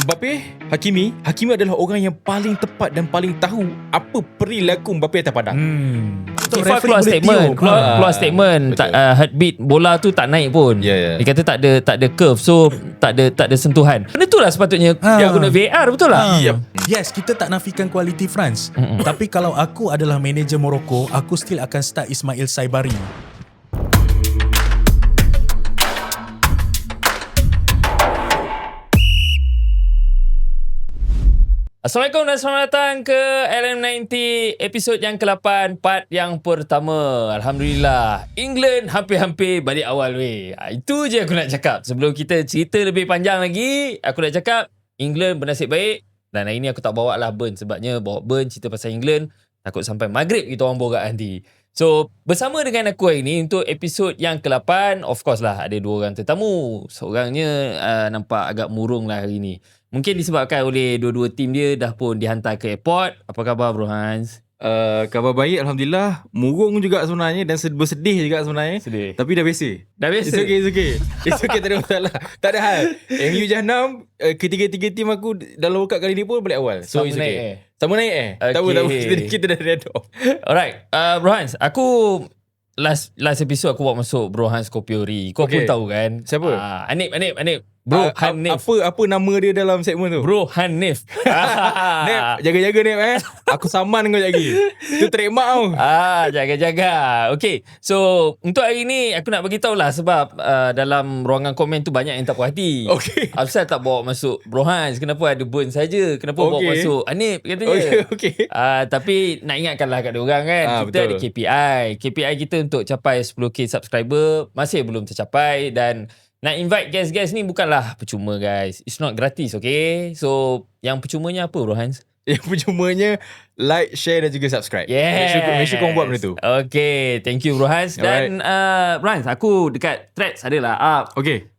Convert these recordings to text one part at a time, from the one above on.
Sebab Hakimi adalah orang yang paling tepat dan paling tahu apa perilaku Mbappe atas padang. FIFA keluar statement heartbeat bola tu tak naik pun. Dia kata tak ada curve, so tak ada sentuhan. Benda tu lah sepatutnya dia guna VAR, betul lah. Yes, kita tak nafikan kualiti France. Tapi kalau aku adalah manager Morocco, aku still akan start Ismail Saibari. Assalamualaikum dan selamat datang ke LM90 episod yang ke-8, part yang pertama. Alhamdulillah, England hampir-hampir balik awal weh. Itu je aku nak cakap. Sebelum kita cerita lebih panjang lagi, aku nak cakap England bernasib baik. Dan hari ni aku tak bawa lah Burn, sebabnya bawa Burn cerita pasal England takut sampai maghrib kita orang borak nanti. So, bersama dengan aku hari ni untuk episod yang ke-8, of course lah ada dua orang tetamu. Seorangnya nampak agak murung lah hari ni. Mungkin disebabkan oleh dua-dua tim dia dah pun dihantar ke airport. Apa khabar Bro Hans? Khabar baik, Alhamdulillah. Murung juga sebenarnya dan bersedih juga sebenarnya. Sedih. Tapi dah biasa. Dah biasa? It's okay, tak ada masalah. Tak ada hal. MU Jahanam, ketiga-tiga tim aku dalam World Cup kali ni pun balik awal. So Sama it's naik okay. Sama naik Tak apa. Kita dah ready off. Alright, Bro Hans, aku last episode aku bawa masuk Bro Hans Kopiori. Kau pun tahu kan? Siapa? Anip. Bro Hanif. Apa nama dia dalam segmen tu? Bro Hanif. Nip, jaga-jaga Nip Aku saman kau lagi. Itu trademark tau. Jaga-jaga. Okay, so untuk hari ni aku nak bagi tahulah sebab dalam ruangan komen tu banyak yang tak puas hati. Okay. Asal tak bawa masuk Bro Hans? Kenapa ada Burn saja? Kenapa bawa masuk Anip katanya? Okay. Tapi nak ingatkanlah kat diorang kan, kita betul. ada KPI kita untuk capai 10k subscriber masih belum tercapai. Dan nak invite guest-guest ni bukanlah percuma guys. It's not gratis, okay? So yang percumanya apa Bro Hans? Yang percumanya like, share dan juga subscribe. Yes. Make sure korang buat benda tu. Okay, thank you Bro Hans. Dan Bro Hans, aku dekat Threads adalah up. Okay.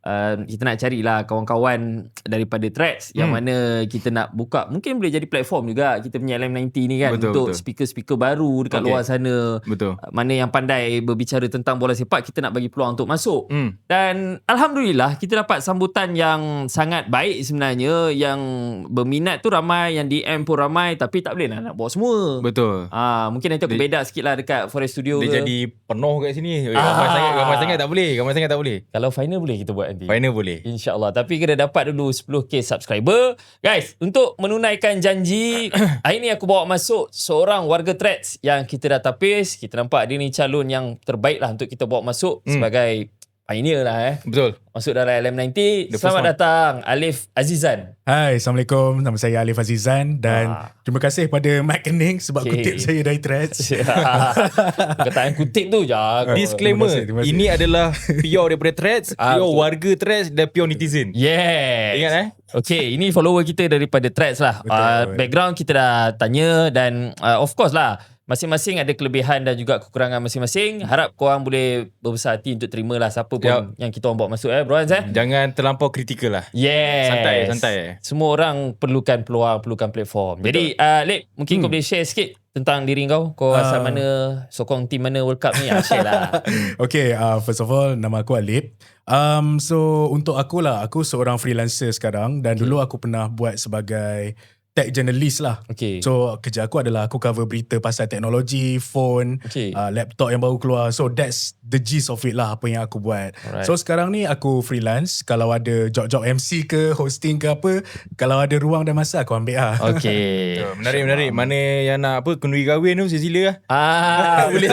Kita nak carilah kawan-kawan daripada Threads yang mana kita nak buka. Mungkin boleh jadi platform juga kita punya LM90 ni kan. Untuk speaker-speaker baru dekat luar sana. Betul. Mana yang pandai berbicara tentang bola sepak, kita nak bagi peluang untuk masuk. Dan Alhamdulillah kita dapat sambutan yang sangat baik sebenarnya. Yang berminat tu ramai, yang DM pun ramai. Tapi tak boleh nak bawa semua. Betul. Mungkin nanti aku bedak sikit lah dekat Forest Studio dia jadi penuh kat sini. Ramai sangat tak boleh. Kalau final boleh kita buat nanti. Final boleh. InsyaAllah. Tapi kena dapat dulu 10k subscriber. Guys, untuk menunaikan janji, hari ni aku bawa masuk seorang warga Threads yang kita dah tapis. Kita nampak dia ni calon yang terbaik lah untuk kita bawa masuk sebagai pioneer lah Betul. masuk dalam LM90. Selamat datang Alif Azizan. Hai, Assalamualaikum. Nama saya Alif Azizan dan terima kasih pada Mike Kening sebab kutip saya dari Threads. Perkataan kutip tu jangan. Disclaimer, Terima kasih. ini adalah pure daripada Threads, pure warga Threads dan pure netizen. Yes. Ingat Okay, ini follower kita daripada Threads lah. Background kita dah tanya dan of course lah, masing-masing ada kelebihan dan juga kekurangan masing-masing. Harap korang boleh berbesar hati untuk terima lah siapa pun yang kita orang bawa masuk Bro Hans Jangan terlampau kritikal lah. Yes. Santai. Semua orang perlukan peluang, perlukan platform. Betul. Jadi Lip, mungkin kau boleh share sikit tentang diri kau. Kau asal mana, sokong tim mana World Cup ni? Share lah. Okay, first of all, nama aku Alip. So untuk aku seorang freelancer sekarang dan dulu aku pernah buat sebagai tech journalist lah. Okay. So kerja aku adalah aku cover berita pasal teknologi, phone, laptop yang baru keluar. So that's the gist of it lah apa yang aku buat. Alright. So sekarang ni aku freelance. Kalau ada job-job MC ke, hosting ke apa, kalau ada ruang dan masa aku ambil lah. Okay. Menarik. Mana yang nak kenduri kahwin tu sila lah. Boleh.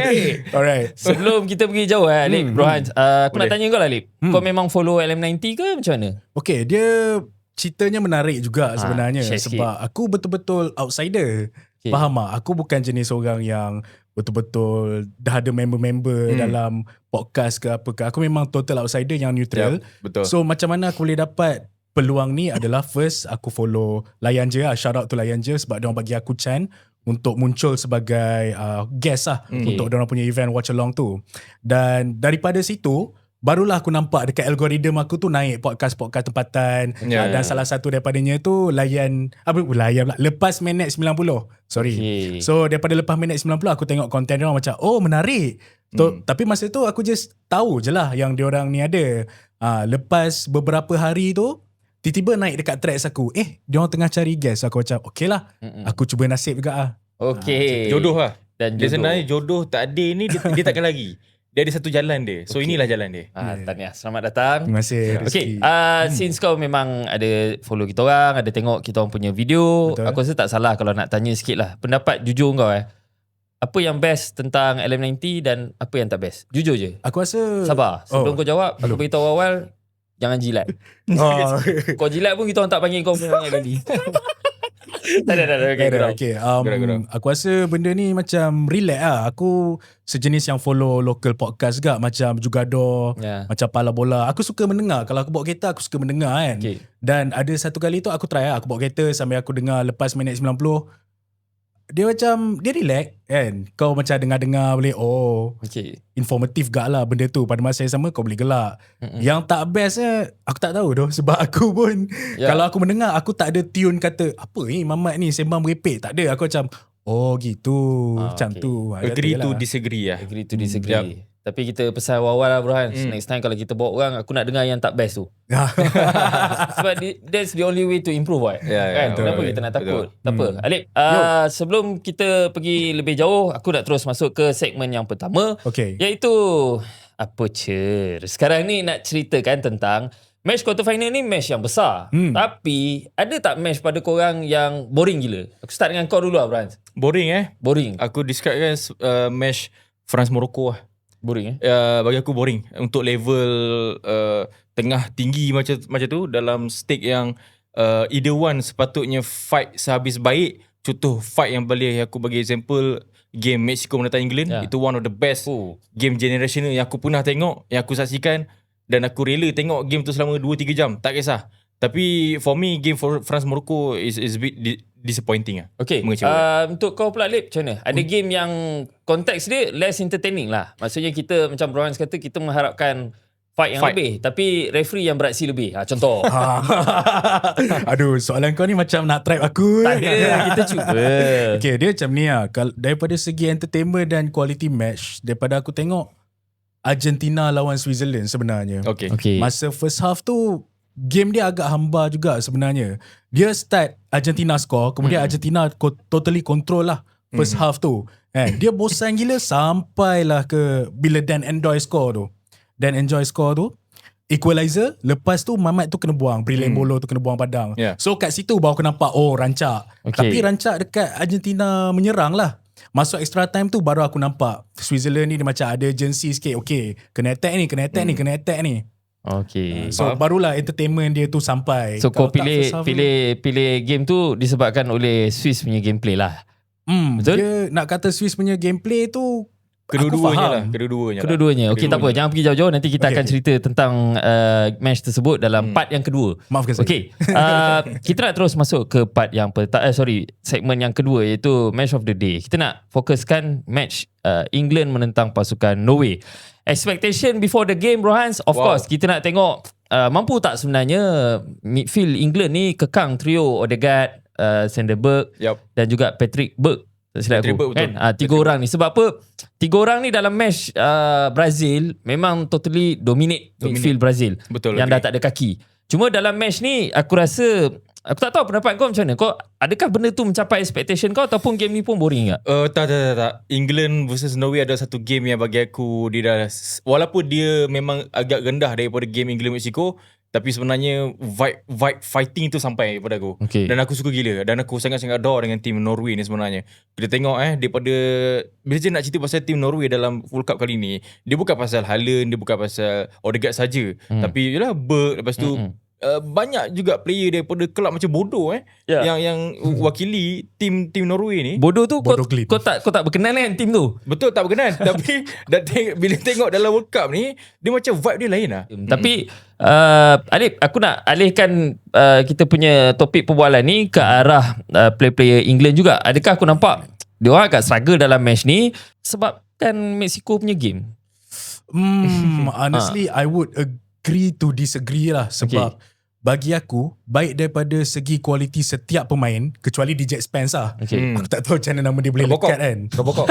Okay. Alright. Sebelum kita pergi jauh Lip, Bro Hans, aku nak tanya kau lah Lip. Kau memang follow LM90 ke macam mana? Okay, dia ceritanya menarik juga sebenarnya share sebab aku betul-betul outsider. Okay. Faham tak? Aku bukan jenis orang yang betul-betul dah ada member-member dalam podcast ke apa ke. Aku memang total outsider yang neutral. Betul. So macam mana aku boleh dapat peluang ni adalah first aku follow Layan Je lah. Shout out to Layan Je sebab diorang bagi aku chance untuk muncul sebagai guest lah untuk diorang punya event watch along tu. Dan daripada situ barulah aku nampak dekat algoritma aku tu naik podcast-podcast tempatan. Dan salah satu daripadanya tu lepas minit 90. Sorry. So daripada lepas minit 90 aku tengok konten dia orang macam menarik. Tapi masa tu aku just tahu je lah yang diorang ni ada. Lepas beberapa hari tu tiba-tiba naik dekat tracks aku. Dia orang tengah cari gas. Aku macam okay lah. Aku cuba nasib juga lah. Okay. Jodoh lah. Dan Dia jodoh. sebenarnya jodoh tak ada ni dia takkan lagi. Dia ada satu jalan dia. So inilah jalan dia. Tahniah, selamat datang. Terima kasih. Okay, rezeki. since kau memang ada follow kita orang, ada tengok kita orang punya video, Betul. aku rasa tak salah kalau nak tanya sikit lah. Pendapat jujur kau apa yang best tentang LM90 dan apa yang tak best? Jujur je. Aku rasa Sabar. Sebelum kau jawab, aku Belum. beritahu awal, jangan jilat. Kau jilat pun kita orang tak panggil kau punya LM90. Tak ada. Okay, gerak. Okay. Gerak. Aku rasa benda ni macam relax lah. Aku sejenis yang follow local podcast juga. Macam Jugador, Ya. macam Pala Bola. Aku suka mendengar. Kalau aku bawa kereta, aku suka mendengar kan. Okay. Dan ada satu kali tu aku try lah. Aku bawa kereta sambil aku dengar lepas minit 90. Dia macam, dia relax kan. Kau macam dengar-dengar boleh, Okay. informatif gak lah benda tu. Pada masa yang sama kau boleh gelak. Yang tak best aku tak tahu doh. Sebab aku pun Ya. kalau aku mendengar, aku tak ada tune kata apa ni Mamat ni sembang merepek. Tak ada. Aku macam gitu. Macam okay. tu. Agree to lah. disagree lah. Agree to disagree. Tapi kita pesan awal-awal lah Burhan. Next time kalau kita bawa orang, aku nak dengar yang tak best tu. Sebab that's the only way to improve right? Kan? betul, Kenapa betul. kita nak takut? Betul. Tak apa. Alip, sebelum kita pergi lebih jauh, aku nak terus masuk ke segmen yang pertama. Okay. Iaitu apa cer? Sekarang ni nak ceritakan tentang match quarter final ni match yang besar. Tapi ada tak match pada korang yang boring gila? Aku start dengan kau dulu lah Burhan. Boring Boring. Aku describe kan match France Morocco lah. Boring Bagi aku boring untuk level tengah tinggi macam tu dalam stake yang either one sepatutnya fight sehabis baik. Contoh fight yang boleh aku bagi example game Mexico menentang England, itu one of the best game generational yang aku pernah tengok, yang aku saksikan, dan aku rela tengok game tu selama 2-3 jam, tak kisah. Tapi for me game for France Morocco is a bit disappointing lah. Okay, untuk kau pula Lip, macam mana? Ada game yang konteks dia less entertaining lah. Maksudnya kita macam Bro Hans kata, kita mengharapkan fight yang lebih, tapi referee yang beraksi lebih. Contoh. Aduh, soalan kau ni macam nak trap aku. Tak ada, kita cuba. Okay, dia macam ni lah. Daripada segi entertainment dan quality match, daripada aku tengok Argentina lawan Switzerland sebenarnya. Okay. Masa first half tu game dia agak hamba juga sebenarnya. Dia start Argentina score, kemudian Argentina totally control lah first half tu. Dia bosan gila sampailah ke bila Dan Enjoy score tu. Dan Enjoy score tu equalizer, lepas tu Mamat tu kena buang, Brilliant Bolo tu kena buang padang. So kat situ baru aku nampak rancak. Tapi rancak dekat Argentina menyerang lah. Masuk extra time tu baru aku nampak Switzerland ni dia macam ada urgency sikit. Okay, kena attack ni, kena attack ni. Okay. So barulah entertainment dia tu sampai. So kau Kalau tak first half pilih game tu disebabkan oleh Swiss punya gameplay lah. Betul? Dia nak kata Swiss punya gameplay tu Kedua-duanya. Okay, tak apa. Jangan pergi jauh-jauh. Nanti kita akan cerita tentang match tersebut dalam part yang kedua. Maafkan saya. Okay. Kita nak terus masuk ke part yang segmen yang kedua, iaitu match of the day. Kita nak fokuskan match England menentang pasukan Norway. Expectation before the game, Bro Hans, of course kita nak tengok mampu tak sebenarnya midfield England ni kekang trio Odegaard, Sanderberg dan juga Patrick Berg. Tak silap aku kan? Tiga orang ni. Sebab apa? Tiga orang ni dalam match Brazil memang totally dominate midfield Brazil. Betul. Yang dah tak ada kaki. Cuma dalam match ni aku rasa, aku tak tahu pendapat kau macam mana. Kau adakah benda tu mencapai expectation kau ataupun game ni pun boring tak? Tak. England versus Norway adalah satu game yang bagi aku dia dah, walaupun dia memang agak rendah daripada game England Mexico, tapi sebenarnya vibe fighting tu sampai pada aku. Dan aku suka gila. Dan aku sangat-sangat adore dengan tim Norway ni sebenarnya. Bila tengok daripada, bila je nak cerita pasal tim Norway dalam World Cup kali ni, dia bukan pasal Haaland, dia bukan pasal Odegaard saja. Tapi yelah Berg, lepas tu banyak juga player daripada kelab macam Bodo yang wakili tim Norway ni. Bodo tu kau tak berkenan kan tim tu? Betul, tak berkenan. Tapi bila tengok dalam World Cup ni, dia macam vibe dia lain lah. Tapi Alip, aku nak alihkan kita punya topik perbualan ni ke arah player England juga. Adakah aku nampak dia orang agak struggle dalam match ni sebabkan Mexico punya game? Honestly, I would agree to disagree lah. Sebab bagi aku baik daripada segi kualiti setiap pemain kecuali DJ Spence lah. Okay. Aku tak tahu macam mana nama dia boleh Robocop. lekat kan. Robocop.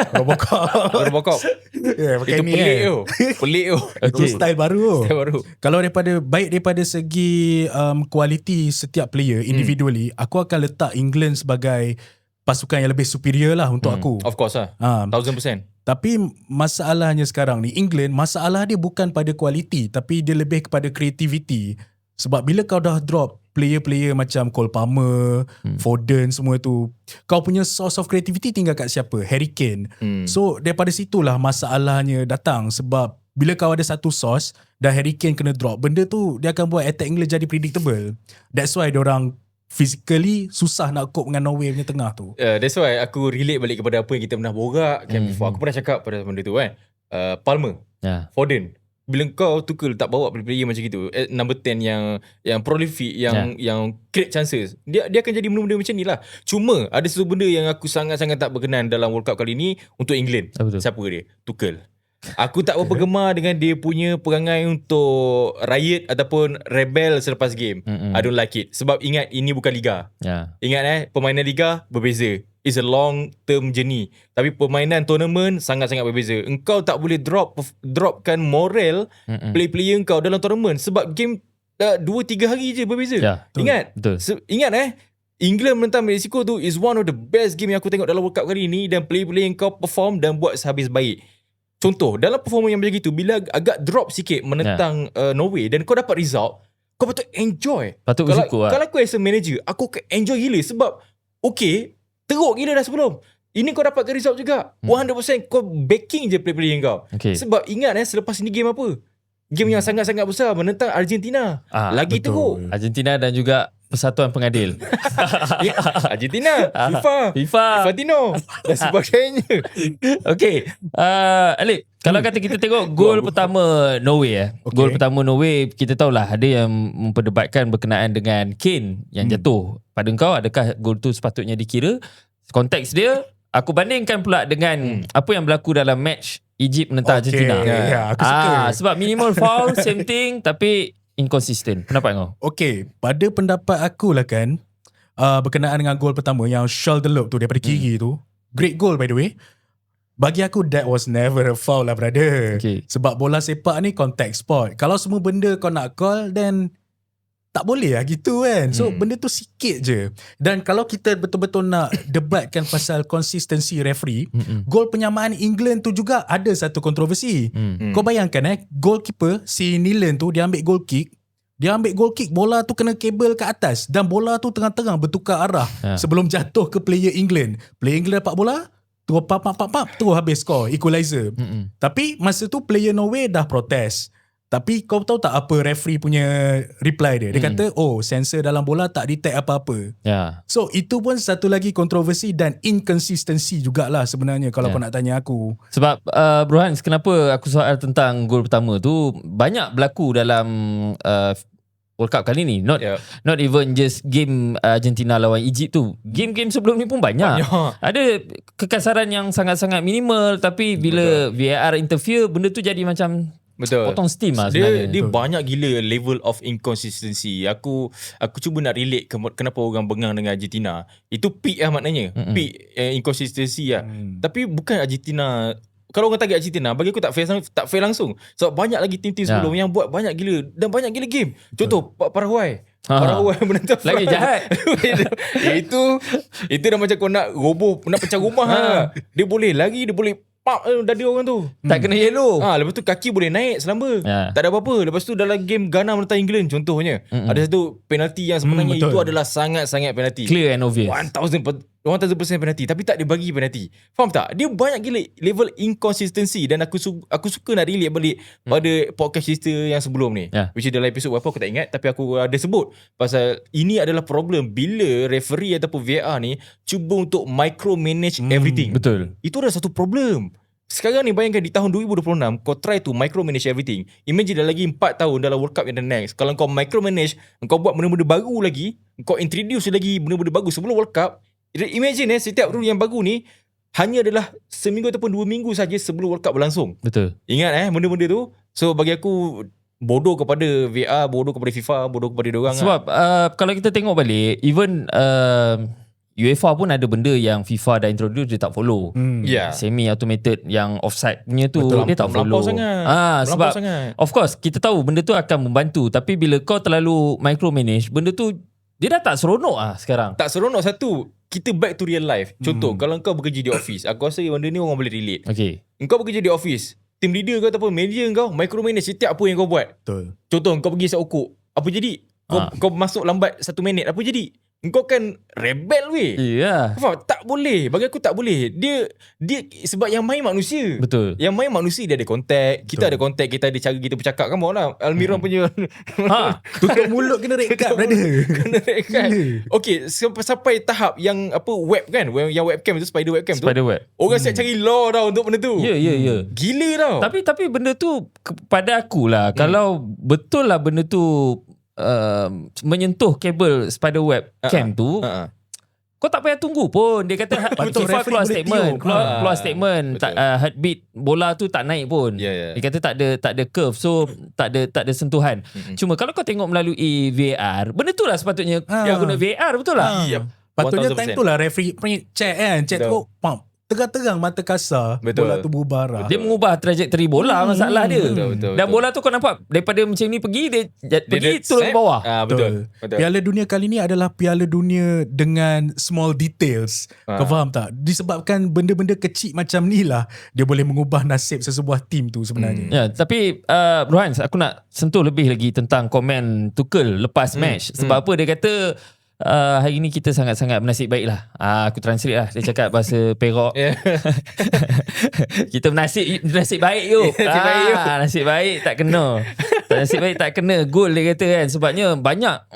Robocop. Yeah, pakai Itu ni pelik kan. tu. Pelik tu. Itu style baru tu. Style baru. Kalau daripada segi kualiti setiap player individually, aku akan letak England sebagai pasukan yang lebih superior lah untuk aku. Of course lah. 1000%. Tapi masalahnya sekarang ni, England, masalah dia bukan pada kualiti, tapi dia lebih kepada creativity. Sebab bila kau dah drop player-player macam Cole Palmer, Foden semua tu, kau punya source of creativity tinggal kat siapa? Harry Kane. So daripada situlah masalahnya datang. Sebab bila kau ada satu source dan Harry Kane kena drop, benda tu dia akan buat attack England jadi predictable. That's why diorang physically susah nak cope dengan Norway punya tengah tu. That's why aku relate balik kepada apa yang kita pernah borak kan before. Aku pernah cakap pada benda tu kan. Palmer, Foden. Bila kau Tuchel tak bawa player macam gitu, number 10 yang prolific, yang create chances, dia akan jadi benda-benda macam ni lah. Cuma ada satu benda yang aku sangat-sangat tak berkenan dalam World Cup kali ni untuk England. Betul. Siapa dia? Tuchel. Aku tak berapa gemar dengan dia punya perangai untuk riot ataupun rebel selepas game. I don't like it. Sebab ingat, ini bukan liga. Ingat permainan liga berbeza. It's a long term journey. Tapi permainan tournament sangat-sangat berbeza. Engkau tak boleh dropkan moral player engkau dalam tournament sebab game 2-3 hari je berbeza. Ingat. Ingat England menentang Mexico tu is one of the best game yang aku tengok dalam World Cup kali ni, dan player-player yang kau perform dan buat sehabis baik. Contoh, dalam performance yang macam itu, bila agak drop sikit menentang Norway dan kau dapat result, kau patut enjoy. Patut bersyukur lah. Kalau aku as a manager, aku akan enjoy gila sebab okay, teruk gila dah sebelum. Ini kau dapat result juga. 100% kau backing je player-player kau. Sebab ingat selepas ini game apa? Game yang sangat-sangat besar menentang Argentina. Lagi teruk. Argentina dan juga Persatuan Pengadil. Argentina, FIFA, Infantino dan sebagainya. Okay, Alip, kalau kata kita tengok gol pertama Norway gol pertama Norway, kita tahulah ada yang memperdebatkan berkenaan dengan Kane yang jatuh. Pada engkau, adakah gol tu sepatutnya dikira? Konteks dia, aku bandingkan pula dengan apa yang berlaku dalam match Egypt menentang Argentina. Aku suka. Sebab minimal foul, same thing, tapi inconsistent. Pendapat kau? Okay, pada pendapat aku lah kan, berkenaan dengan gol pertama yang shoulder lob tu daripada kiri tu, great goal by the way. Bagi aku that was never a foul lah brother. Sebab bola sepak ni contact sport. Kalau semua benda kau nak call, then tak boleh lah gitu kan. So benda tu sikit je. Dan kalau kita betul-betul nak debatkan pasal konsistensi referee, gol penyamaan England tu juga ada satu kontroversi. Kau bayangkan goalkeeper si Nilan tu, dia ambil goal kick. Bola tu kena kabel ke atas dan bola tu tengah-tengah bertukar arah sebelum jatuh ke player England. Player England dapat bola, terus pap, terus habis score, equalizer. Tapi masa tu player Norway dah protes. Tapi kau tahu tak apa referee punya reply dia? Dia kata, sensor dalam bola tak detect apa-apa. So itu pun satu lagi kontroversi dan inconsistency jugalah sebenarnya kalau kau nak tanya aku. Sebab Bro Hans, kenapa aku soal tentang gol pertama tu, banyak berlaku dalam World Cup kali ni. Not even just game Argentina lawan Egypt tu. Game-game sebelum ni pun banyak. Ada kekasaran yang sangat-sangat minimal, tapi bila VAR interfere, benda tu jadi macam potong steam lah sebenarnya. Dia banyak gila level of inconsistency. Aku cuba nak relate kenapa orang bengang dengan Argentina. Itu peak lah maknanya. Peak inconsistency lah. Tapi bukan Argentina. Kalau orang target Argentina, bagi aku tak fair langsung. Sebab banyak lagi tim-tim sebelum yang buat banyak gila dan banyak gila game. Contoh Paraguay menentang lagi jahat. Itu dah macam kau nak roboh, nak pecah rumah. Dia boleh lari, dia boleh dada orang tu tak kena yellow. Lepas tu kaki boleh naik selamba. Tak ada apa-apa. Lepas tu dalam game Ghana menentang England contohnya, ada satu penalti yang sebenarnya itu adalah sangat-sangat penalti. Clear and obvious. 1000% penalti, tapi tak dibagi penalti. Faham tak? Dia banyak gila level inconsistency, dan aku suka nak relate balik pada podcast cerita yang sebelum ni. Which is dalam episod berapa aku tak ingat, tapi aku ada sebut pasal ini adalah problem bila referee ataupun VAR ni cuba untuk micromanage everything. Betul. Itu adalah satu problem. Sekarang ni bayangkan di tahun 2026 kau try to micromanage everything. Imagine dah lagi 4 tahun dalam World Cup yang the next. Kalau kau micromanage, kau buat benda-benda baru lagi, kau introduce lagi benda-benda baru sebelum World Cup. Imagine setiap rule yang baru ni hanya adalah seminggu ataupun 2 minggu saja sebelum World Cup berlangsung. Betul. Ingat benda-benda tu. So bagi aku bodoh kepada VR, bodoh kepada FIFA, bodoh kepada diorang Sebab kalau kita tengok balik, even UEFA pun ada benda yang FIFA dah introduce dia tak follow. Ya. Semi automated yang offside punya tu dia tak follow. Melampau sangat. Sebab sangat. of course kita tahu benda tu akan membantu, tapi bila kau terlalu micromanage, benda tu dia dah tak seronok sekarang. Tak seronok satu. Kita back to real life. Contoh, kalau kau bekerja di office, aku rasa benda ni orang boleh relate. Okay. Kau bekerja di office, team leader kau ataupun manager kau micromanage setiap apa yang kau buat. Betul. Contoh, kau pergi isap okok, apa jadi? Kau masuk lambat 1 minit, apa jadi? Kau kan rebel weh. Ya. Kau faham? Tak boleh. Bagi aku tak boleh. Dia sebab yang main manusia. Betul. Yang main manusia dia ada kontak. Kita ada kontak, kita ada cara kita bercakap. Kan lah Almiron punya Tutup mulut kena red card, brother. kena rekat. Okay, sampai tahap yang apa web kan, yang webcam tu, spider webcam Spider tu. web. Orang siap cari law tau untuk benda tu. Ya. Gila tau. Tapi benda tu pada aku lah, kalau betul lah benda tu menyentuh kabel spider web cam tu, kau tak payah tunggu pun. Dia kata FIFA keluar statement, keluar statement, heartbeat bola tu tak naik pun. Dia kata tak ada curve, so tak ada sentuhan. Cuma kalau kau tengok melalui VAR, benda tu lah sepatutnya dia guna VAR, betul lah. Patutnya 1000%. time tu lah referee check kan. Check tu pump. Terang-terang mata kasar. Betul. Bola tu berubah. Dia mengubah trajektori bola, masalah dia. Betul. Dan bola tu kau nampak daripada macam ni pergi, dia pergi turun ke bawah. Betul. Piala Dunia kali ni adalah Piala Dunia dengan small details. Kau faham tak? Disebabkan benda-benda kecil macam ni lah, dia boleh mengubah nasib sesebuah tim tu sebenarnya. Ya, tapi Rohan, aku nak sentuh lebih lagi tentang komen Tuchel lepas match. Sebab apa dia kata hari ni kita sangat-sangat bernasib baik lah. Aku translate lah. Dia cakap bahasa Perak. Kita bernasib baik yuk. Nasib baik tak kena. Nasib baik tak kena gol, dia kata kan. Sebabnya banyak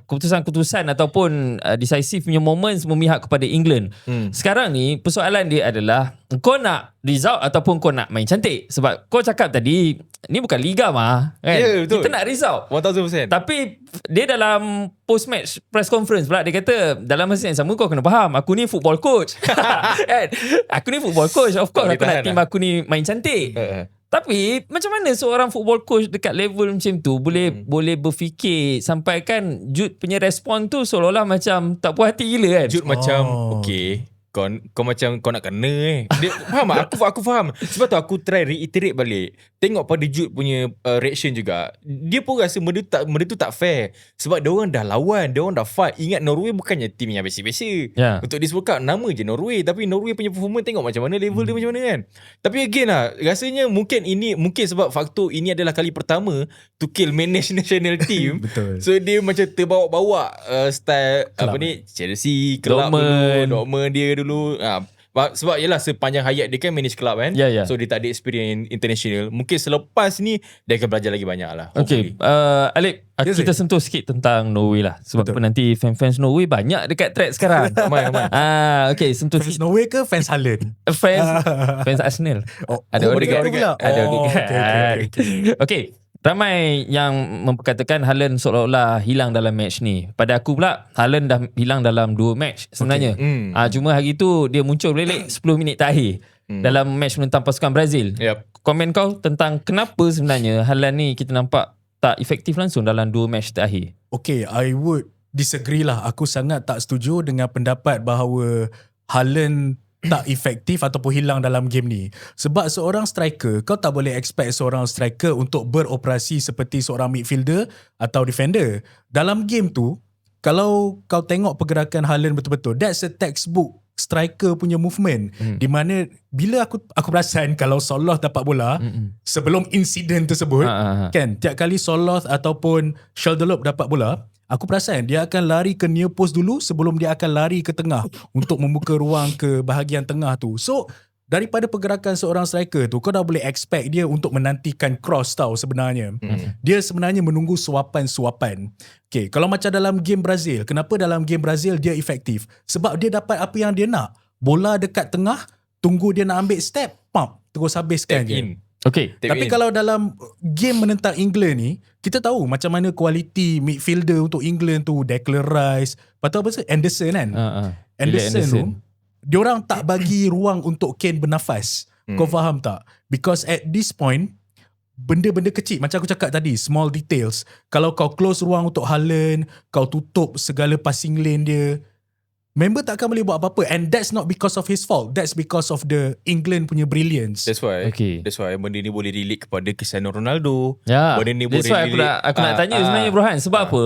keputusan-keputusan ataupun decisive punya moments memihak kepada England. Sekarang ni persoalan dia adalah kau nak result ataupun kau nak main cantik. Sebab kau cakap tadi ni bukan liga mah kan? Betul. Kita nak result 1000%. Tapi dia dalam post match press conference pula, dia kata dalam masa yang sama kau kena faham, aku ni football coach. Kan? Aku ni football coach, of course aku nak tim aku ni main cantik. Tapi macam mana seorang football coach dekat level macam tu boleh berfikir sampai kan Jude punya respon tu seolah-olah macam tak puas hati gila kan. Jude macam okay, kau macam kau nak kena dia, faham tak? Aku faham. Sebab tu aku try reiterate balik. Tengok pada Jude punya reaction juga. Dia pun rasa benda tu tak fair. Sebab diorang dah lawan, diorang dah fight. Ingat Norway bukannya tim yang biasa-biasa. Untuk this World Cup nama je Norway, tapi Norway punya performance tengok macam mana, level dia macam mana kan. Tapi again lah, rasanya mungkin sebab faktor ini adalah kali pertama Tuchel manage national team. Betul. So dia macam terbawa-bawa style club. Apa ni, Chelsea, club Dortmund dia dulu. Sebab yelah sepanjang hayat dia kan manage club kan. So dia tak ada experience international. Mungkin selepas ni dia akan belajar lagi banyak lah. Okay, Alip, kita sentuh sikit tentang Norway lah. Sebab apa nanti fans Norway banyak dekat thread sekarang. Okay, sentuh Fans sikit. Norway ke fans Haaland? Fans Arsenal. Ada Odegaard. Ada Odegaard. Okay. Ramai yang memperkatakan Haaland seolah-olah hilang dalam match ni. Pada aku pula, Haaland dah hilang dalam 2 match sebenarnya. Cuma hari tu dia muncul balik 10 minit terakhir dalam match menentang pasukan Brazil. Komen kau tentang kenapa sebenarnya Haaland ni kita nampak tak efektif langsung dalam 2 match terakhir? Okay, I would disagree lah. Aku sangat tak setuju dengan pendapat bahawa Haaland tak efektif ataupun hilang dalam game ni. Sebab seorang striker, kau tak boleh expect seorang striker untuk beroperasi seperti seorang midfielder atau defender. Dalam game tu, kalau kau tengok pergerakan Haaland betul-betul, that's a textbook striker punya movement. Di mana bila aku perasan kalau Soloth dapat bola sebelum insiden tersebut, kan, tiap kali Soloth ataupun Shelderlop dapat bola, aku perasan dia akan lari ke near post dulu sebelum dia akan lari ke tengah untuk membuka ruang ke bahagian tengah tu. So, daripada pergerakan seorang striker tu, kau dah boleh expect dia untuk menantikan cross tau sebenarnya. Dia sebenarnya menunggu suapan-suapan. Okay, kalau macam dalam game Brazil, kenapa dalam game Brazil dia efektif? Sebab dia dapat apa yang dia nak. Bola dekat tengah, tunggu dia nak ambil step, pump, terus habiskan je. Okay. Tapi kalau dalam game menentang England ni, kita tahu macam mana kualiti midfielder untuk England tu, Declan Rice, lepas tu apa tu? Anderson kan? Anderson tu, diorang tak bagi ruang untuk Kane bernafas. Kau faham tak? Because at this point, benda-benda kecil macam aku cakap tadi, small details. Kalau kau close ruang untuk Haaland, kau tutup segala passing lane dia, member tak akan boleh buat apa-apa, and that's not because of his fault, that's because of the England punya brilliance. That's why benda ni boleh relate kepada Cristiano Ronaldo. Benda ni boleh relate. Aku nak tanya sebenarnya Burhan, sebab apa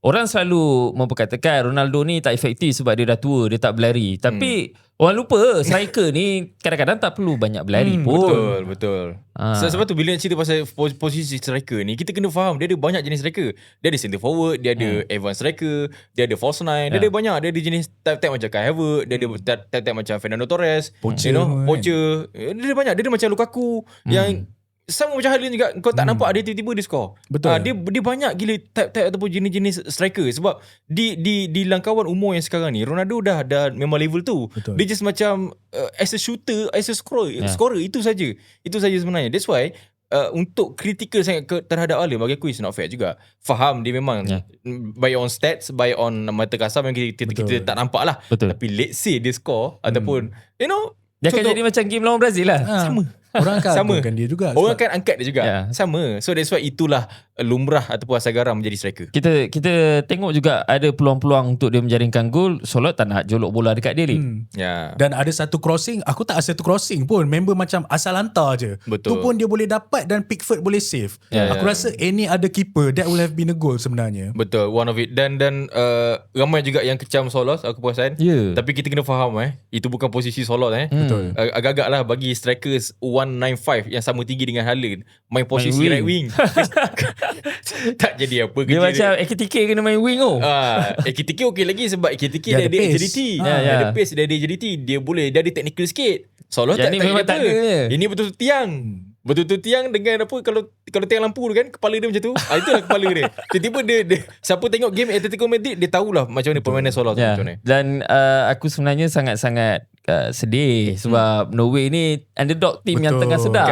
orang selalu memperkatakan Ronaldo ni tak efektif sebab dia dah tua, dia tak berlari. Tapi orang lupa striker ni kadang-kadang tak perlu banyak berlari pun. Betul. Sebab tu bila nak cerita pasal posisi striker ni, kita kena faham dia ada banyak jenis striker. Dia ada center forward, dia ada advanced striker, dia ada false nine, dia ada banyak. Dia ada jenis type-type macam Kai Havertz, dia ada type-type macam Fernando Torres, Pocher. Dia ada banyak. Dia ada macam Lukaku yang sama macam Haaland juga, kau tak nampak dia tiba-tiba dia score. Betul. Dia banyak gila type-type ataupun jenis-jenis striker, sebab di langkauan umur yang sekarang ni Ronaldo dah memang level tu. Betul. Dia just macam as a shooter, as a scorer, itu saja sebenarnya. That's why untuk critical sangat terhadap Haaland, bagi aku is not fair juga. Faham dia memang by on stats, by on mata kasar memang kita tak nampak lah. Betul. Tapi let's say dia score ataupun Dia akan jadi macam game lawan Brazil lah. sama. Orang akan Sama. agungkan dia juga. Orang akan angkat dia juga. Yeah. So that's why itulah lumrah ataupun asal garam menjadi striker. Kita tengok juga ada peluang-peluang untuk dia menjaringkan gol. Solot tak nak jolok bola dekat dia. Dan ada satu crossing, aku tak satu crossing pun, member macam asal hantar je. Betul. Tu pun dia boleh dapat dan Pickford boleh save. Aku rasa any other keeper that will have been a goal sebenarnya. Betul, one of it. Dan ramai juga yang kecam Solos, aku perasan. Tapi kita kena faham itu bukan posisi Solos. Betul. Agak-agak lah bagi strikers 195 yang sama tinggi dengan Haaland main posisi wing. right wing. Tak jadi apa Dia macam Ekitike kena main wing Ekitike okey lagi sebab Ekitike Dia dia ada ada pace. agility. Dia ada pace, dia ada agility. Dia ada technical sikit. Solos Yang tak ni tak memang ada tak apa. ada. Ini betul-betul tiang. Betul-betul tiang dengan apa, kalau tiang lampu tu kan, kepala dia macam tu. Itulah kepala dia. Tiba-tiba dia siapa tengok game Atletico Madrid, dia tahulah macam mana permainan Solos macam mana. Dan aku sebenarnya sangat-sangat sedih sebab Norway ni underdog team yang tengah sedap.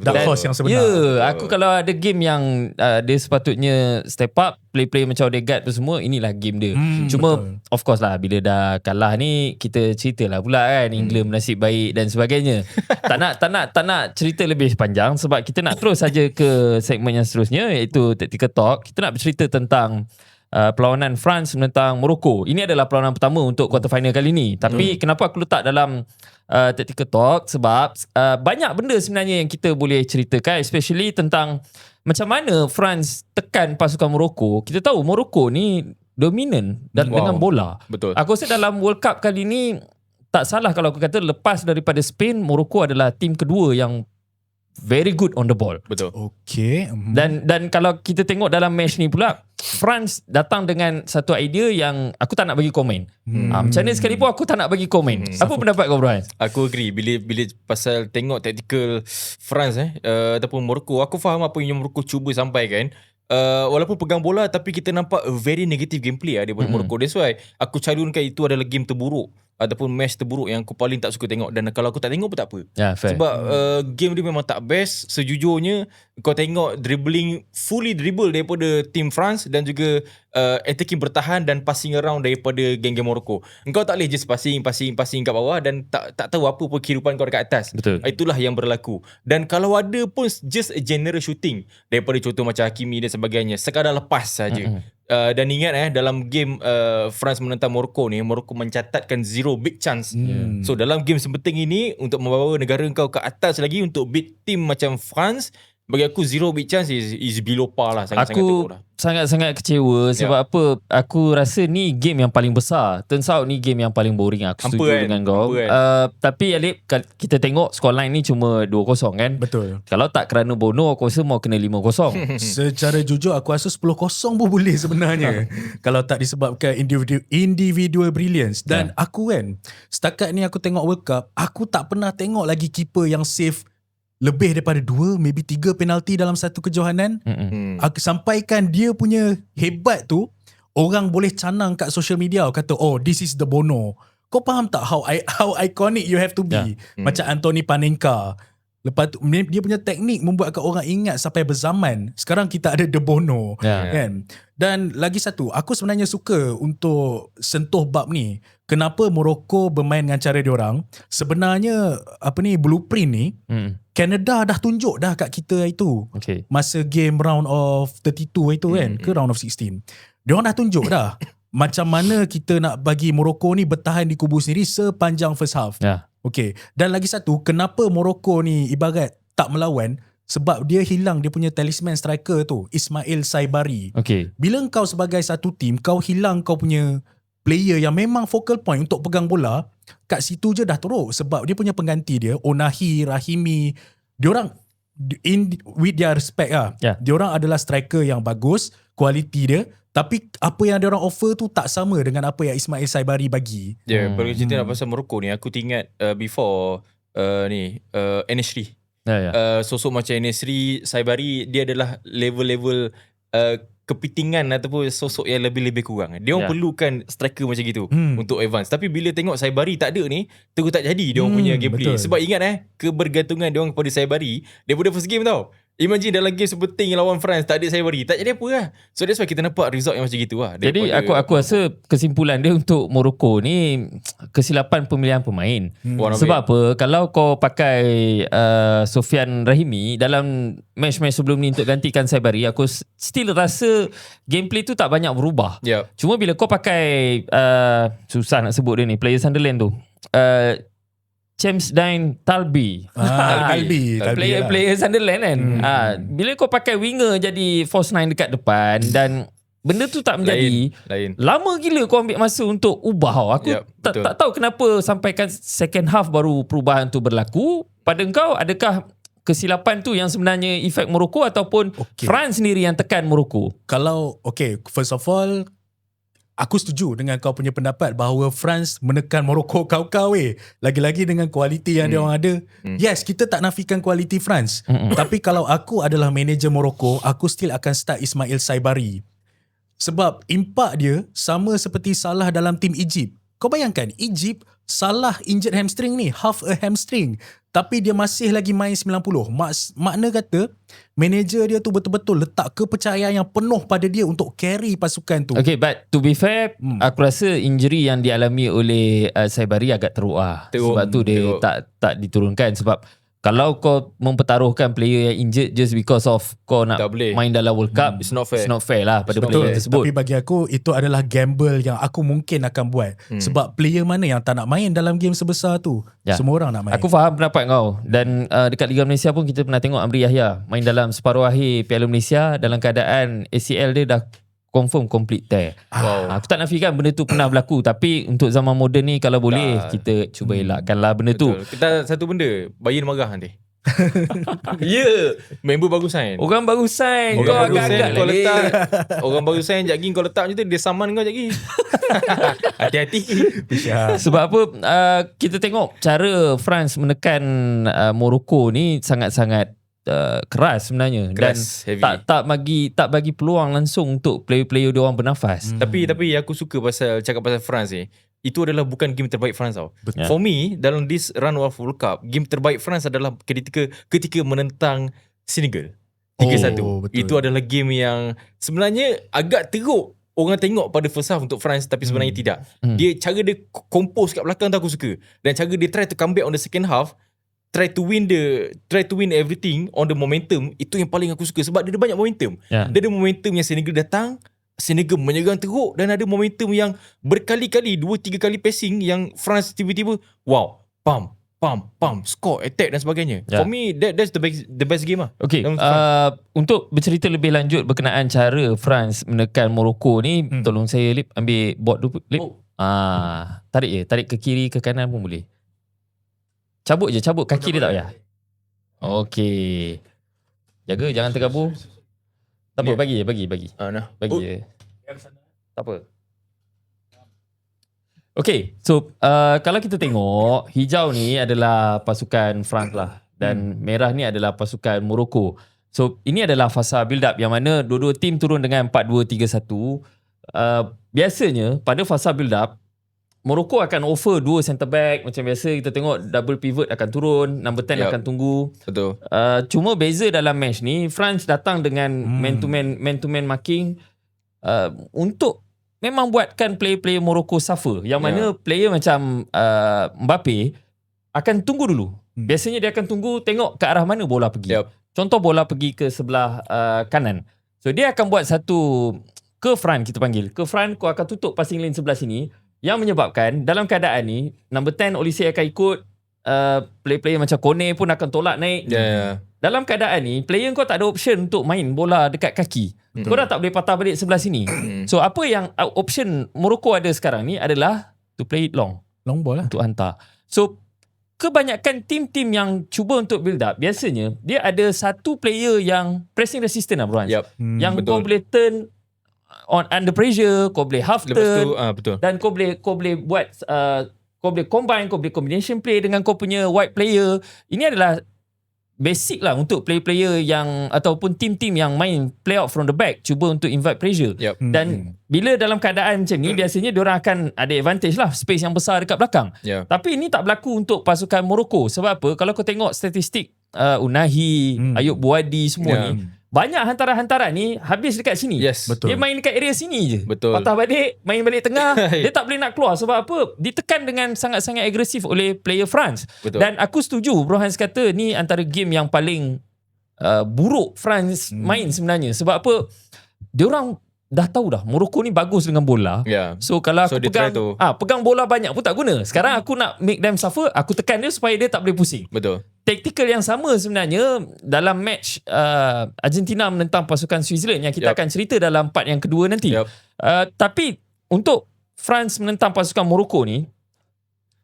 Dark horse yang sebenar. Aku kalau ada game yang dia sepatutnya step up, play macam Odegaard tu semua, inilah game dia. Cuma of course lah, bila dah kalah ni kita ceritalah pula kan England nasib baik dan sebagainya. tak nak cerita lebih panjang sebab kita nak terus saja ke segmen yang seterusnya, iaitu Tactical Talk. Kita nak bercerita tentang perlawanan France menentang Morocco. Ini adalah perlawanan pertama untuk quarter final kali ni. Tapi kenapa aku letak dalam Tactical Talk, sebab banyak benda sebenarnya yang kita boleh ceritakan, especially tentang macam mana France tekan pasukan Morocco. Kita tahu Morocco ni dominan dengan bola. Betul. Aku rasa dalam World Cup kali ni tak salah kalau aku kata lepas daripada Spain, Morocco adalah tim kedua yang very good on the ball. Betul. Okay. Dan kalau kita tengok dalam match ni pula, France datang dengan satu idea yang aku tak nak bagi komen. Macam mana sekalipun aku tak nak bagi komen. Apa pendapat kau, Brian? Aku agree. Bila pasal tengok tactical France ataupun Morocco, aku faham apa yang Morocco cuba sampaikan. Walaupun pegang bola, tapi kita nampak a very negative gameplay daripada Morocco. That's why aku calonkan itu adalah game terburuk ataupun match terburuk yang aku paling tak suka tengok. Dan kalau aku tak tengok pun tak apa. Fair. Sebab game dia memang tak best. Sejujurnya kau tengok fully dribble daripada team France, dan juga attacking bertahan dan passing around daripada geng-geng Morocco. Engkau tak boleh just passing kat bawah dan tak tahu apa pun kehidupan kau dekat atas. Betul. Itulah yang berlaku. Dan kalau ada pun just a general shooting daripada contoh macam Hakimi dan sebagainya, sekadar lepas saja. Dan ingat dalam game France menentang Morocco ni, Morocco mencatatkan 0 big chance. So dalam game sepenting ini, untuk membawa negara kau ke atas lagi untuk beat team macam France, bagi aku 0 big chance is below par lah. Sangat-sangat teruk lah. Sangat-sangat kecewa sebab apa, aku rasa ni game yang paling besar. Turns out ni game yang paling boring. Aku setuju dengan kau. Tapi Alip, kita tengok scoreline ni cuma 2-0 kan. Betul. Kalau tak kerana Bono, aku rasa mau kena 5-0. Secara jujur aku rasa 10-0 pun boleh sebenarnya. Kalau tak disebabkan individual brilliance. Dan aku kan, setakat ni aku tengok World Cup, aku tak pernah tengok lagi keeper yang save lebih daripada 2, maybe 3 penalti dalam satu kejohanan. Aku sampaikan dia punya hebat tu, orang boleh canang kat social media, kata this is the Bono. Kau faham tak how iconic you have to be? Macam Anthony Panenka. Lepas tu dia punya teknik membuatkan orang ingat sampai berzaman. Sekarang kita ada The Bono, kan? Dan lagi satu, aku sebenarnya suka untuk sentuh bab ni. Kenapa Morocco bermain dengan cara diorang? Sebenarnya blueprint ni Canada dah tunjuk dah kat kita itu. Okay. Masa game round of 32 itu kan, ke round of 16. Diorang dah tunjuk dah macam mana kita nak bagi Morocco ni bertahan di kubu sendiri sepanjang first half. Ya. Okay. Dan lagi satu, kenapa Morocco ni ibarat tak melawan? Sebab dia hilang dia punya talisman striker tu, Ismail Saibari. Okay. Bila kau sebagai satu tim, kau hilang kau punya player yang memang focal point untuk pegang bola, kat situ je dah teruk. Sebab dia punya pengganti dia, Onahi, Rahimi, diorang with their respect lah. Yeah. Diorang adalah striker yang bagus, kualiti dia, tapi apa yang diorang offer tu tak sama dengan apa yang Ismail Saibari bagi. Kalau cerita nak pasal Morocco ni, aku teringat before Enesri. Sosok macam Enesri, Saibari, dia adalah level-level kepitingan ataupun sosok yang lebih-lebih kurang. Dia orang perlukan striker macam gitu untuk advance. Tapi bila tengok Saibari tak ada ni, terus tak jadi dia orang punya gameplay. Betul. Sebab ingat kebergantungan dia orang kepada Saibari daripada first game tau. Imagine dalam game sepenting lawan France tak ada Saibari, tak jadi apa lah. So that's why kita nampak result yang macam gitu lah. Jadi aku rasa kesimpulan dia untuk Morocco ni kesilapan pemilihan pemain. Sebab apa? Kalau kau pakai Sofian Rahimi dalam match-match sebelum ni untuk gantikan Saibari, aku still rasa gameplay tu tak banyak berubah. Cuma bila kau pakai susah nak sebut dia ni, player Sunderland tu, James Dine Talbi. Talbi Player Sunderland kan. Bila kau pakai winger jadi false nine dekat depan dan benda tu tak menjadi, lain. Lama gila kau ambil masa untuk ubah. Aku tak tahu kenapa sampaikan second half baru perubahan tu berlaku. Pada engkau, adakah kesilapan tu yang sebenarnya efek Morocco ataupun France sendiri yang tekan Morocco? Kalau first of all, aku setuju dengan kau punya pendapat bahawa France menekan Morocco kau-kau lagi-lagi dengan kualiti yang dia orang ada. Yes, kita tak nafikan kualiti France. Tapi kalau aku adalah manager Morocco, aku still akan start Ismail Saibari. Sebab impak dia sama seperti Salah dalam tim Egypt. Kau bayangkan, Egypt, Salah injured hamstring ni, half a hamstring. Tapi dia masih lagi main 90. Makna kata, manager dia tu betul-betul letak kepercayaan yang penuh pada dia untuk carry pasukan tu. Okay, but to be fair, aku rasa injury yang dialami oleh Saibari agak teruk lah. Sebab tu dia tak diturunkan. Sebab kalau kau mempertaruhkan player yang injured just because of kau nak main dalam World Cup, It's not fair lah pada player tersebut. Tapi bagi aku, itu adalah gamble yang aku mungkin akan buat. Sebab player mana yang tak nak main dalam game sebesar tu? Semua orang nak main. Aku faham pendapat kau. Dan dekat Liga Malaysia pun kita pernah tengok Amri Yahya main dalam separuh akhir Piala Malaysia dalam keadaan ACL dia dah confirm complete tear. Aku tak nafikan benda tu pernah berlaku, tapi untuk zaman moden ni kalau boleh kita cuba elakkanlah benda tu. Kita satu benda, Bayern marah nanti. Member baru sign. Orang baru sign. Kau agak-agak kau letak. Orang baru sign, sekejap lagi kau letak macam tu, dia saman kau sekejap lagi. Hati-hati. Sebab apa, kita tengok cara France menekan Morocco ni sangat-sangat keras sebenarnya. Keras, dan heavy. tak bagi peluang langsung untuk player-player dia orang bernafas. Tapi aku suka cakap pasal France ni. Itu adalah bukan game terbaik France tau. For me, dalam this run of World Cup, game terbaik France adalah ketika menentang Senegal 3-1. Itu adalah game yang sebenarnya agak teruk orang tengok pada first half untuk France, tapi sebenarnya tidak. Cara dia compose kat belakang tu aku suka. Dan cara dia try to come back on the second half, try to win everything on the momentum, itu yang paling aku suka sebab dia ada banyak momentum. Dia ada momentum yang Senegal datang, Senegal menyerang teruk, dan ada momentum yang berkali-kali 2-3 kali passing yang France tiba-tiba pam, score, attack dan sebagainya. For me that's the best game lah. Okay, untuk bercerita lebih lanjut berkenaan cara France menekan Morocco ni, tolong saya Lip ambil board dulu Lip. Tarik ke kiri ke kanan pun boleh. Cabut kaki dia tak payah. Okay, jaga jangan tergabur. Tak apa, bagi je. Bagi je. Tak apa. Okay, so kalau kita tengok, hijau ni adalah pasukan France lah, dan merah ni adalah pasukan Morocco. So ini adalah fasa build up yang mana dua-dua tim turun dengan 4-2-3-1. Biasanya pada fasa build up, Morocco akan offer 2 centre back. Macam biasa kita tengok double pivot akan turun, number 10 akan tunggu. Betul. Cuma beza dalam match ni, France datang dengan man to man marking untuk memang buatkan player-player Morocco suffer. Yang mana player macam Mbappe akan tunggu dulu. biasanya dia akan tunggu tengok ke arah mana bola pergi. Contoh bola pergi ke sebelah kanan. So dia akan buat satu curve run, kita panggil. Curve run, kau akan tutup passing lane sebelah sini, yang menyebabkan dalam keadaan ni number 10 Olise akan ikut, player-player macam Kone pun akan tolak naik. Dalam keadaan ni player kau tak ada option untuk main bola dekat kaki. Kau dah tak boleh patah balik sebelah sini. So apa yang option Morocco ada sekarang ni adalah to play it long ball lah. untuk hantar. So kebanyakan tim-tim yang cuba untuk build up, biasanya dia ada satu player yang pressing resistant lah bro. Yang betul. kau boleh turn on under pressure, kau boleh half Lepas turn, tu betul. dan kau boleh buat kau boleh combine, kau boleh combination play dengan kau punya wide player. Ini adalah basic lah untuk player-player yang ataupun tim-tim yang main play out from the back, cuba untuk invite pressure. Dan bila dalam keadaan macam ni, biasanya diorang akan ada advantage lah, space yang besar dekat belakang. Tapi ini tak berlaku untuk pasukan Morocco. Sebab apa? Kalau kau tengok statistik Unahi, Ayub Buadi semua ni, banyak hantaran-hantaran ni habis dekat sini. Betul. Dia main dekat area sini je. Betul. Patah balik, main balik tengah. Dia tak boleh nak keluar. Sebab apa? Ditekan dengan sangat-sangat agresif oleh player France. Betul. Dan aku setuju Bro Hans kata ni antara game yang paling buruk France main sebenarnya. Sebab apa? Diorang dah tahu dah Morocco ni bagus dengan bola. So kalau aku pegang bola banyak pun tak guna. Sekarang aku nak make them suffer, aku tekan dia supaya dia tak boleh pusing. Betul. Taktikal yang sama sebenarnya dalam match Argentina menentang pasukan Switzerland yang kita akan cerita dalam part yang kedua nanti. Tapi untuk France menentang pasukan Morocco ni,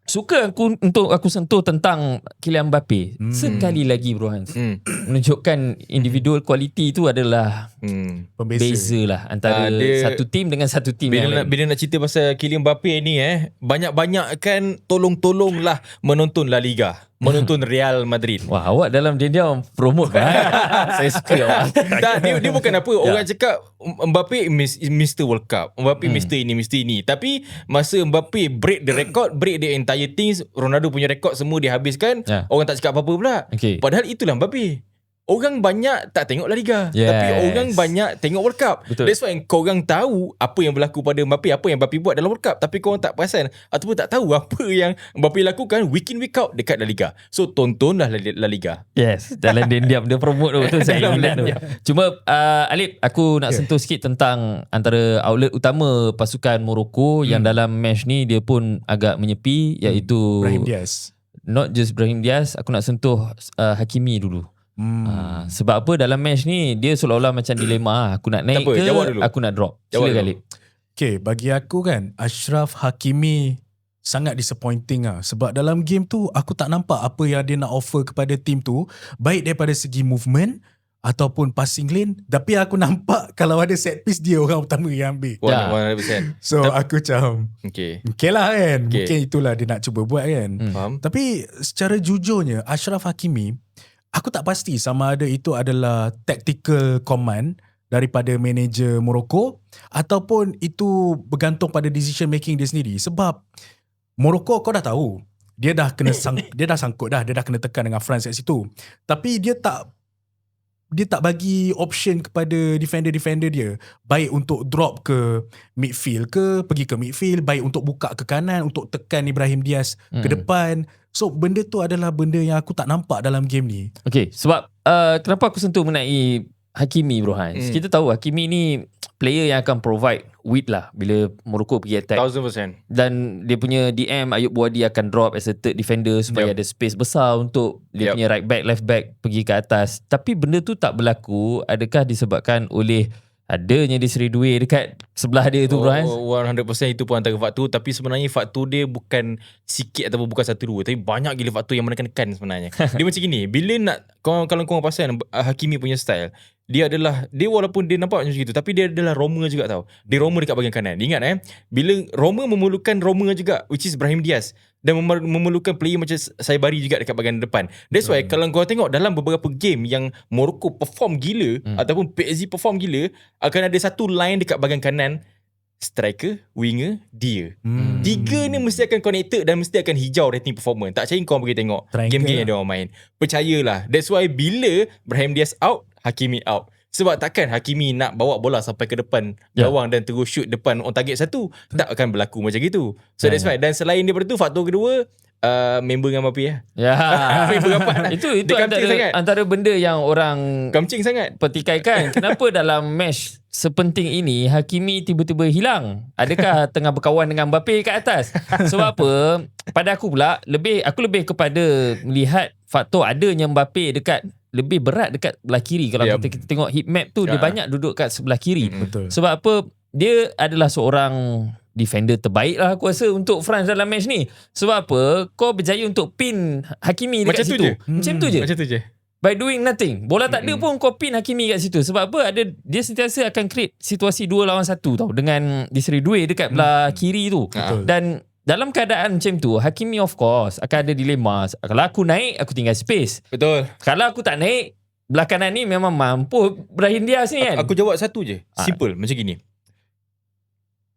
suka aku sentuh tentang Kylian Mbappe. Sekali lagi Bro Hans, menunjukkan individual quality tu adalah beza lah antara satu tim dengan satu tim yang lain. Bila nak cerita pasal Kylian Mbappe ni banyak-banyak kan tolong-tolonglah menonton La Liga, menonton Real Madrid. Wah, awak dalam dia promote saya suka awak. Dia bukan apa. Orang cakap Mbappe Mr. World Cup, Mbappe Mr. ini. Tapi masa Mbappe break the record, break the entire things, Ronaldo punya record semua dia habiskan, orang tak cakap apa-apa pula. Padahal itulah Mbappe. Orang banyak tak tengok La Liga, tapi orang banyak tengok World Cup. Betul. That's why korang tahu apa yang berlaku pada Mbappe, apa yang Mbappe buat dalam World Cup, tapi korang tak perasan ataupun tak tahu apa yang Mbappe lakukan week in week out dekat La Liga. So tontonlah La Liga. Yes, dalam diam dia promote tu saya ingat tu. Cuma Alip, aku nak sentuh sikit tentang antara outlet utama pasukan Morocco yang dalam match ni dia pun agak menyepi, iaitu Brahim Diaz. Not just Brahim Diaz, aku nak sentuh Hakimi dulu. Sebab apa dalam match ni dia seolah-olah macam dilema, aku nak naik ke aku nak drop. Sila Galip. Okay, bagi aku kan Achraf Hakimi sangat disappointing lah. Sebab dalam game tu aku tak nampak apa yang dia nak offer kepada tim tu, baik daripada segi movement ataupun passing lane. Tapi aku nampak kalau ada set piece dia orang pertama yang ambil. 100%. So aku macam okay lah kan, mungkin itulah dia nak cuba buat kan. Faham. Tapi secara jujurnya Achraf Hakimi, aku tak pasti sama ada itu adalah tactical command daripada manager Morocco ataupun itu bergantung pada decision making dia sendiri. Sebab Morocco kau dah tahu, dia dah kena dia dah sangkut dah, dia dah kena tekan dengan France kat situ. Tapi dia tak bagi option kepada defender-defender dia, baik untuk drop ke midfield ke, pergi ke midfield, baik untuk buka ke kanan, untuk tekan Ibrahim Diaz ke depan. So benda tu adalah benda yang aku tak nampak dalam game ni. Okay, sebab kenapa aku sentuh mengenai Hakimi Bro Hans. Kita tahu Hakimi ni player yang akan provide width lah bila Morocco pergi attack. 1000%. Dan dia punya DM Ayub Buadi akan drop as a third defender supaya ada space besar untuk dia punya right back, left back pergi ke atas. Tapi benda tu tak berlaku, adakah disebabkan oleh adanya dia Seri Due dekat sebelah dia tu Bro Hans? 100% itu pun antara faktor. Tapi sebenarnya faktor dia bukan sikit ataupun bukan satu dua, tapi banyak gila faktor yang menekan sebenarnya. Dia macam gini, bila nak kalau korang perasan Hakimi punya style, dia walaupun dia nampak macam itu, tapi dia adalah Roma juga tau. Dia Roma dekat bahagian kanan. Ingat bila Roma memerlukan Roma juga, which is Brahim Diaz, dan memerlukan player macam Saibari juga dekat bahagian depan. That's why kalau kau tengok dalam beberapa game yang Morocco perform gila ataupun PSG perform gila, akan ada satu line dekat bahagian kanan, striker, winger, dia. Tiga ni mesti akan connected dan mesti akan hijau rating performance. Tak percaya kau pergi tengok game-game yang dia orang main. Percayalah. That's why bila Brahim Diaz out, Hakimi out. Sebab takkan Hakimi nak bawa bola sampai ke depan gawang dan terus shoot depan on target satu. Tak akan berlaku macam gitu. So that's why. Dan selain daripada tu, faktor kedua, member dengan Mbappe lah. Ya. Member rapat lah. Itu Dia kamcing sangat. antara benda yang orang Kamcing sangat. petikaikan. Kenapa dalam match sepenting ini Hakimi tiba-tiba hilang? Adakah tengah berkawan dengan Mbappe kat atas? Sebab apa? Pada aku pula aku lebih kepada melihat faktor adanya Mbappe dekat lebih berat dekat belah kiri. Kalau kita tengok heat map tu dia banyak duduk kat sebelah kiri. Betul. Sebab apa? Dia adalah seorang defender terbaik lah aku rasa untuk France dalam match ni. Sebab apa? Kau berjaya untuk pin Hakimi dekat Macam tu situ. je. Macam tu je. Macam tu je. By doing nothing. Bola tak ada pun kau pin Hakimi kat situ. Sebab apa? Dia sentiasa akan create situasi 2 lawan 1 tau. Dengan diserudui dekat belah kiri tu. Betul. Dan dalam keadaan macam tu, Hakimi of course akan ada dilema. Kalau aku naik, aku tinggal space. Betul. Kalau aku tak naik, belah kanan ni memang mampu Brahim Diaz ni kan. Aku jawab satu je. Simple. Macam gini.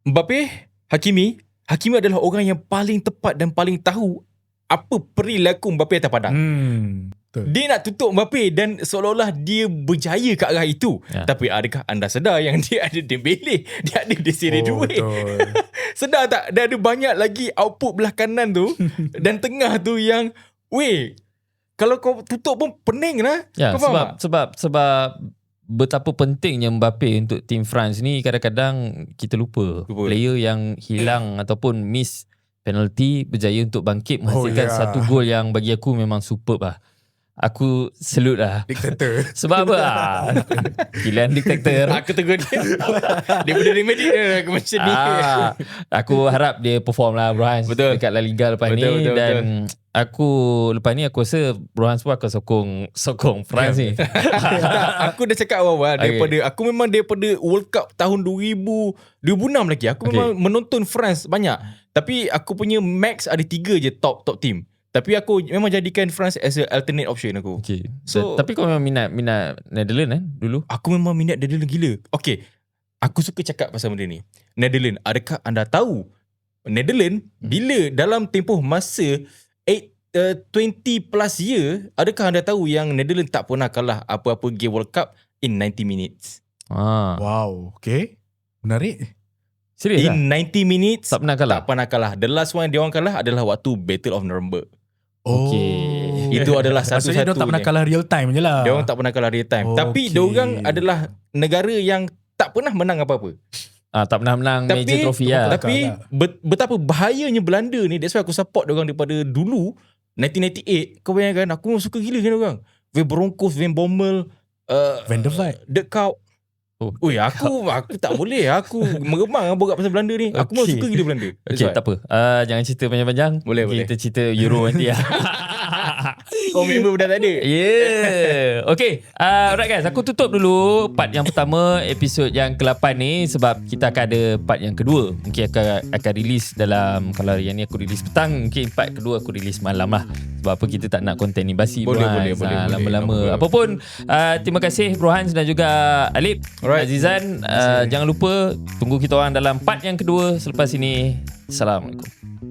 Mbappe, Hakimi adalah orang yang paling tepat dan paling tahu apa perilaku Mbappe atas padang. Betul. Dia nak tutup Mbappe dan seolah-olah dia berjaya ke arah itu. Tapi adakah anda sedar yang dia ada Dembele, dia ada Desire Doué. Betul. Sedar tak? Dia ada banyak lagi output belah kanan tu dan tengah tu yang kalau kau tutup pun pening lah. Ya, Kau faham tak? sebab betapa pentingnya Mbappe untuk tim France ni, kadang-kadang kita lupa. Player yang hilang ataupun miss penalty berjaya untuk bangkit menghasilkan satu gol yang bagi aku memang superb lah. Aku salute lah. Diktator. Sebab apa? Pilihan diktator. Aku tegur dia. Dia benda remedy aku macam ni. Aku harap dia perform lah Bruhans dekat La Liga lepas betul. aku lepas ni aku rasa Bruhans pun akan sokong France ni. Aku dah cakap awal-awal daripada World Cup tahun 2006 lagi aku memang menonton France banyak. Tapi aku punya max ada 3 je top team. Tapi aku memang jadikan France as a alternate option aku. Okay. So, tapi kau memang minat Netherlands kan dulu? Aku memang minat Netherlands gila. Okay. Aku suka cakap pasal benda ni. Netherlands, adakah anda tahu Netherlands bila dalam tempoh masa 20 plus year, adakah anda tahu yang Netherlands tak pernah kalah apa-apa game World Cup in 90 minutes? Wow. Okay. Menarik. Serius in 90 minutes tak pernah kalah? Tak pernah kalah. The last one dia orang kalah adalah waktu Battle of Nuremberg. Okay. Itu adalah Maksudnya satu-satunya. dia tak pernah kalah real time je lah. Dia orang tak pernah kalah real time. Tapi dia orang adalah negara yang tak pernah menang apa-apa. Tak pernah menang major trophy lah. Tapi betapa bahayanya Belanda ni. That's why aku support dia orang daripada dulu. 1998. Kau bayangkan aku memang suka gila kan dia orang. Van Bronckhorst, Van Bommel, Van der Vaart, De Kock. Aku tak boleh. Aku meremang borak pasal Belanda ni. Aku memang suka gila Belanda. Okay, tak apa. Jangan cerita panjang-panjang. Boleh. Kita cerita Euro nanti lah. Kau member dah tak ada. Yeah. Okay. Alright guys. Aku tutup dulu part yang pertama episod yang ke-8 ni. Sebab kita akan ada part yang kedua. Mungkin akan release dalam, kalau hari ni aku release petang, mungkin part kedua aku release malam lah. Sebab apa, kita tak nak konten ni basi. Boleh. Lama-lama. Apapun, terima kasih Bruhans dan juga Alip. Azizan. Jangan lupa tunggu kita orang dalam part yang kedua selepas ini. Assalamualaikum.